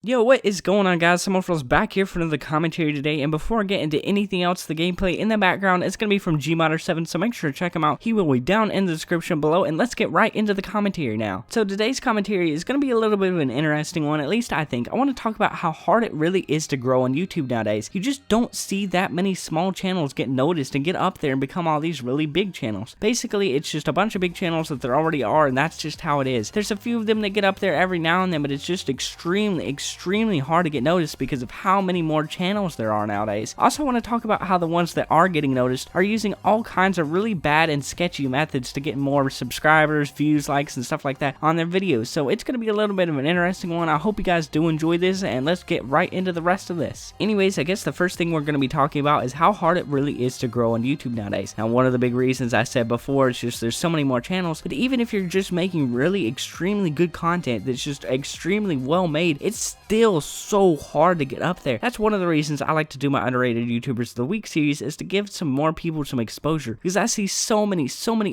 Yo, what is going on, guys? cebmofroz back here for another commentary today, and before I get into anything else, the gameplay in the background is going to be from gmodder7, so make sure to check him out. He will be down in the description below, and let's get right into the commentary now. So today's commentary is going to be a little bit of an interesting one, at least I think. I want to talk about how hard it really is to grow on YouTube nowadays. You just don't see that many small channels get noticed and get up there and become all these really big channels. Basically, it's just a bunch of big channels that there already are, and that's just how it is. There's a few of them that get up there every now and then, but it's just extremely hard to get noticed because of how many more channels there are nowadays. I also want to talk about how the ones that are getting noticed are using all kinds of really bad and sketchy methods to get more subscribers, views, likes, and stuff like that on their videos. So it's going to be a little bit of an interesting one. I hope you guys do enjoy this, and let's get right into the rest of this. Anyways, I guess the first thing we're going to be talking about is how hard it really is to grow on YouTube nowadays. Now, one of the big reasons I said before is just there's so many more channels, but even if you're just making really extremely good content that's just extremely well made, it's still so hard to get up there. That's one of the reasons I like to do my underrated YouTubers of the week series, is to give some more people some exposure, because I see so many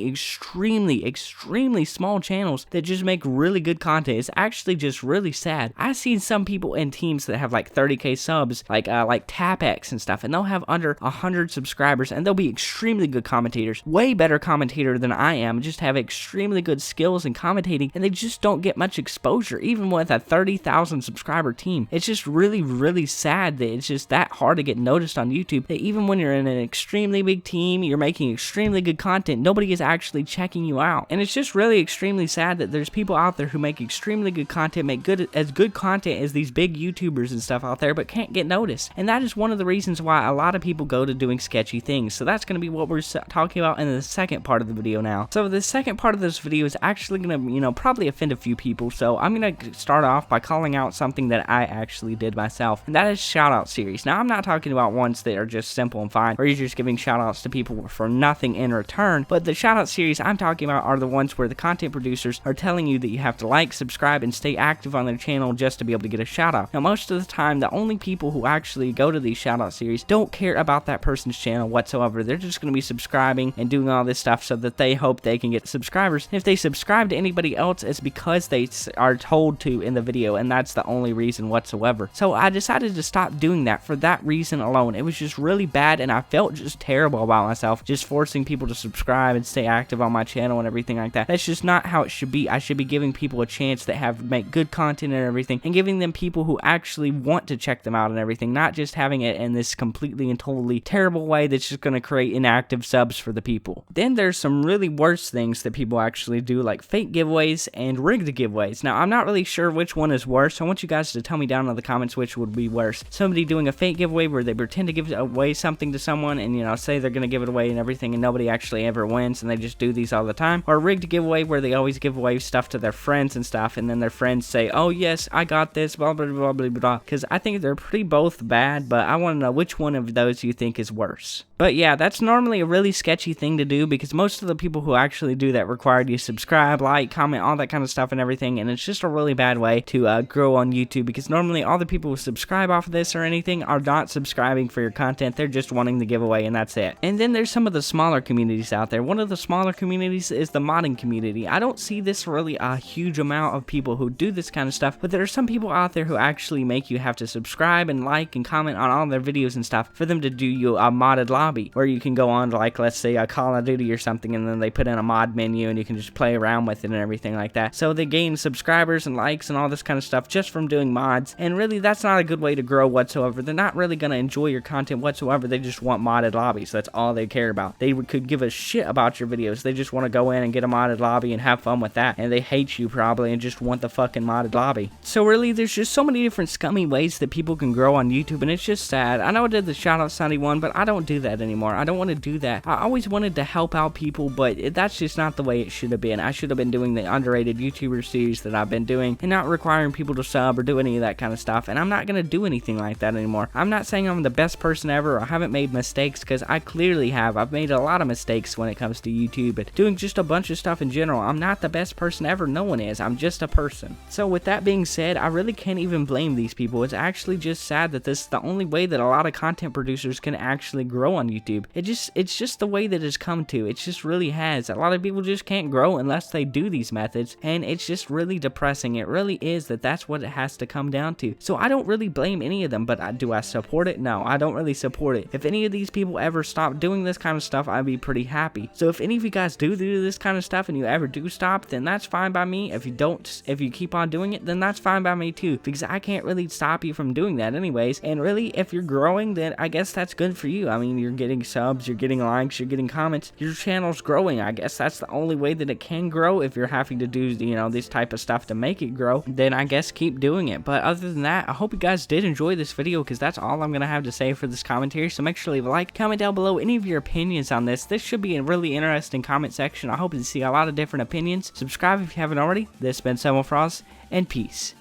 extremely small channels that just make really good content. It's actually just really sad. I've seen some people in teams that have like 30k subs, like TapX and stuff, and they'll have under 100 subscribers, and they'll be extremely good commentators, way better commentator than I am, just have extremely good skills in commentating, and they just don't get much exposure, even with a 30,000 subscriber team. It's just really sad that it's just that hard to get noticed on YouTube, that even when you're in an extremely big team, you're making extremely good content, nobody is actually checking you out. And it's just really extremely sad that there's people out there who make extremely good content, make good content as these big YouTubers and stuff out there, but can't get noticed. And that is one of the reasons why a lot of people go to doing sketchy things. So that's going to be what we're talking about in the second part of the video now. So the second part of this video is actually going to, probably offend a few people. So I'm going to start off by calling out something that I actually did myself, and that is shoutout series. Now, I'm not talking about ones that are just simple and fine, where you're just giving shoutouts to people for nothing in return, but the shoutout series I'm talking about are the ones where the content producers are telling you that you have to like, subscribe, and stay active on their channel just to be able to get a shoutout. Now, most of the time, the only people who actually go to these shoutout series don't care about that person's channel whatsoever. They're just going to be subscribing and doing all this stuff so that they hope they can get subscribers. And if they subscribe to anybody else, it's because they are told to in the video, and that's the only reason whatsoever. So I decided to stop doing that for that reason alone. It was just really bad, and I felt just terrible about myself, just forcing people to subscribe and stay active on my channel and everything like that. That's just not how it should be. I should be giving people a chance that make good content and everything, and giving them people who actually want to check them out and everything, not just having it in this completely and totally terrible way that's just going to create inactive subs for the people. Then there's some really worse things that people actually do, like fake giveaways and rigged giveaways. Now, I'm not really sure which one is worse. I want you guys to tell me down in the comments which would be worse. Somebody doing a fake giveaway where they pretend to give away something to someone and, say they're going to give it away and everything, and nobody actually ever wins, and they just do these all the time. Or a rigged giveaway where they always give away stuff to their friends and stuff, and then their friends say, oh yes, I got this, blah blah blah blah blah. Because I think they're pretty both bad, but I want to know which one of those you think is worse. But yeah, that's normally a really sketchy thing to do, because most of the people who actually do that require you to subscribe, like, comment, all that kind of stuff and everything, and it's just a really bad way to grow on YouTube, because normally all the people who subscribe off of this or anything are not subscribing for your content. They're just wanting the giveaway, and that's it. And then there's some of the smaller communities out there. One of the smaller communities is the modding community. I don't see this really a huge amount of people who do this kind of stuff, but there are some people out there who actually make you have to subscribe and like and comment on all their videos and stuff for them to do you a modded lobby, where you can go on to, like, let's say a Call of Duty or something, and then they put in a mod menu and you can just play around with it and everything like that. So they gain subscribers and likes and all this kind of stuff just from doing mods, and really that's not a good way to grow whatsoever. They're not really going to enjoy your content whatsoever. They just want modded lobbies. That's all they care about. They could give a shit about your videos. They just want to go in and get a modded lobby and have fun with that, and they hate you probably and just want the fucking modded lobby. So really, there's just so many different scummy ways that people can grow on YouTube, and it's just sad. I know I did the shoutout Sunday one, but I don't do that anymore. I don't want to do that. I always wanted to help out people, but that's just not the way it should have been. I should have been doing the underrated YouTuber series that I've been doing, and not requiring people to sub or do any of that kind of stuff, and I'm not going to do anything like that anymore. I'm not saying I'm the best person ever or I haven't made mistakes, because I clearly have. I've made a lot of mistakes when it comes to YouTube, but doing just a bunch of stuff in general, I'm not the best person ever. No one is. I'm just a person. So with that being said, I really can't even blame these people. It's actually just sad that this is the only way that a lot of content producers can actually grow on YouTube. It's just the way that it's come to. It just really has. A lot of people just can't grow unless they do these methods, and it's just really depressing. It really is that's what it has to come down to. So I don't really blame any of them, but do I support it? No, I don't really support it. If any of these people ever stop doing this kind of stuff, I'd be pretty happy. So if any of you guys do this kind of stuff and you ever do stop, then that's fine by me. If you don't, if you keep on doing it, then that's fine by me too, because I can't really stop you from doing that anyways. And really, if you're growing, then I guess that's good for you. I mean, you're getting subs, you're getting likes, you're getting comments, your channel's growing. I guess that's the only way that it can grow. If you're having to do, you know, this type of stuff to make it grow, then I guess keep doing it. But other than that, I hope you guys did enjoy this video, because that's all I'm gonna have to say for this commentary. So make sure to leave a like, comment down below any of your opinions on this. This should be a really interesting comment section. I hope to see a lot of different opinions. Subscribe if you haven't already. This has been cebmofroz, and peace.